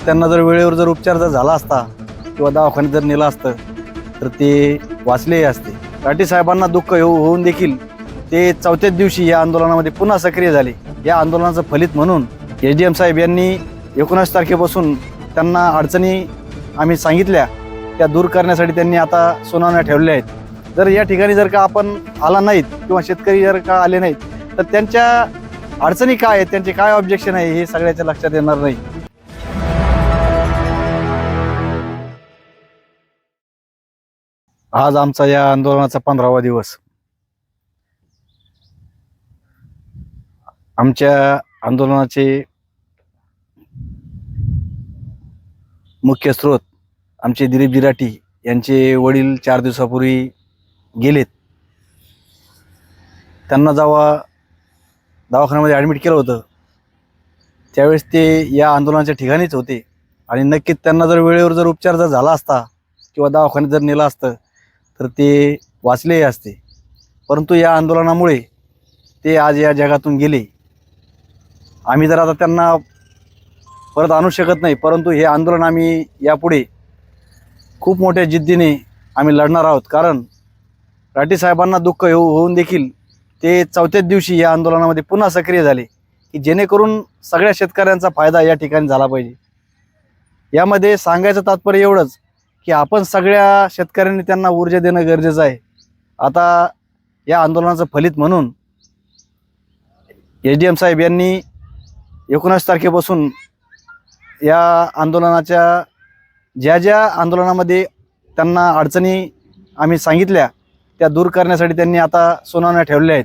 त्यांना जर वेळेवर जर उपचार जर झाला असता किंवा दवाखान्यात जर नेलं असतं तर ते वाचलेही असते. राठी साहेबांना दुःख होऊन देखील ते चौथ्याच दिवशी या आंदोलनामध्ये पुन्हा सक्रिय झाले. या आंदोलनाचं फलित म्हणून SDM साहेब यांनी 19 तारखेपासून त्यांना अडचणी आम्ही सांगितल्या त्या दूर करण्यासाठी त्यांनी आता सुनावण्या ठेवल्या आहेत. जर या ठिकाणी जर का आपण आला नाहीत किंवा शेतकरी जर का आले नाहीत तर त्यांच्या अडचणी काय आहेत, त्यांचे काय ऑब्जेक्शन आहे हे सगळ्याच्या लक्षात येणार नाही. आज आमचा या आंदोलनाचा 15वा दिवस. आमच्या आंदोलनाचे मुख्य स्रोत आमचे दिलीपजी राठी यांचे वडील 4 दिवसापूर्वी गेलेत. त्यांना जेव्हा दवाखान्यामध्ये ॲडमिट केलं होतं त्यावेळेस ते या आंदोलनाच्या ठिकाणीच होते आणि नक्कीच त्यांना जर वेळेवर जर उपचार जर झाला असता किंवा दवाखान्यात जर नेलं असतं तर ते वाचलेही असते. परंतु या आंदोलनामुळे ते आज या जगातून गेले. आम्ही जर आता त्यांना परत आणू शकत नाही, परंतु हे आंदोलन आम्ही यापुढे खूप मोठ्या जिद्दीने आम्ही लढणार आहोत. कारण राठी साहेबांना दुःख होऊन देखील ते चौथ्याच दिवशी या आंदोलनामध्ये पुन्हा सक्रिय झाले की जेणेकरून सगळ्या शेतकऱ्यांचा फायदा या ठिकाणी झाला पाहिजे. यामध्ये सांगायचं तात्पर्य एवढंच की आपण सगळ्या शेतकऱ्यांनी त्यांना ऊर्जा देणं गरजेचं आहे. आता या आंदोलनाचं फलित म्हणून SDM साहेब यांनी 19 तारखेपासून या आंदोलनाच्या ज्या आंदोलनामध्ये त्यांना अडचणी आम्ही सांगितल्या त्या दूर करण्यासाठी त्यांनी आता सुनावण्या ठेवल्या आहेत.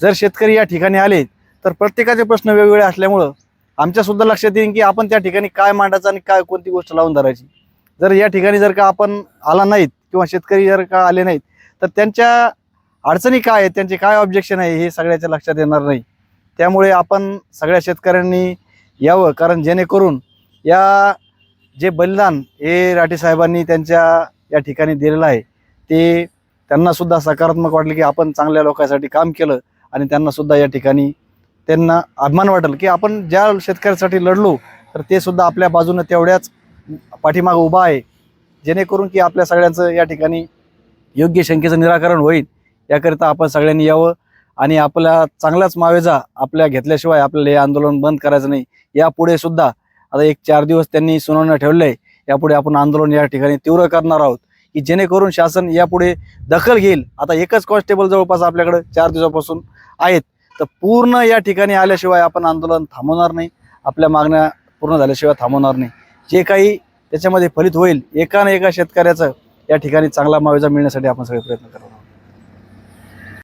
जर शेतकरी या ठिकाणी आले तर प्रत्येकाचे प्रश्न वेगवेगळे असल्यामुळं आमच्यासुद्धा लक्षात येईल की आपण त्या ठिकाणी काय मांडायचं आणि काय कोणती गोष्ट लावून धरायची. जर या ठिकाणी जर का आपण आला नाहीत किंवा शेतकरी जर का आले नाहीत तर त्यांच्या अडचणी काय आहेत, त्यांचे काय ऑब्जेक्शन आहे हे सगळ्याच्या लक्षात येणार नाही. त्यामुळे आपण सगळ्या शेतकऱ्यांनी यावं, कारण जेणेकरून या जे बलिदान हे राठी साहेबांनी त्यांच्या या ठिकाणी दिलेलं आहे ते त्यांनासुद्धा सकारात्मक वाटलं की आपण चांगल्या लोकांसाठी काम केलं आणि त्यांनासुद्धा या ठिकाणी त्यांना अभिमान वाटेल की आपण ज्या शेतकऱ्यासाठी लढलो तर ते सुद्धा आपल्या बाजूनं तेवढ्याच पाठीमागं उभा आहे. जेणेकरून की आपल्या सगळ्यांचं या ठिकाणी योग्य शंकेचं निराकरण होईल याकरिता आपण सगळ्यांनी यावं आणि आपल्या चांगलाच मावेजा आपल्या घेतल्याशिवाय आपल्याला हे आंदोलन बंद करायचं नाही. यापुढे सुद्धा आता 4 दिवस त्यांनी सुनावण्या ठेवले आहे. यापुढे आपण आंदोलन या ठिकाणी तीव्र करणार आहोत की जेणेकरून शासन यापुढे दखल घेईल. आता एकच कॉन्स्टेबल जवळपास आपल्याकडे 4 दिवसापासून आहेत, तर पूर्ण या ठिकाणी आल्याशिवाय आपण आंदोलन थांबवणार नाही. आपल्या मागण्या पूर्ण झाल्याशिवाय थांबवणार नाही. जे काही त्याच्यामध्ये फलित होईल एका ना एका शेतकऱ्याचं या ठिकाणी चांगला मावेजा मिळण्यासाठी आपण सगळे प्रयत्न करणार.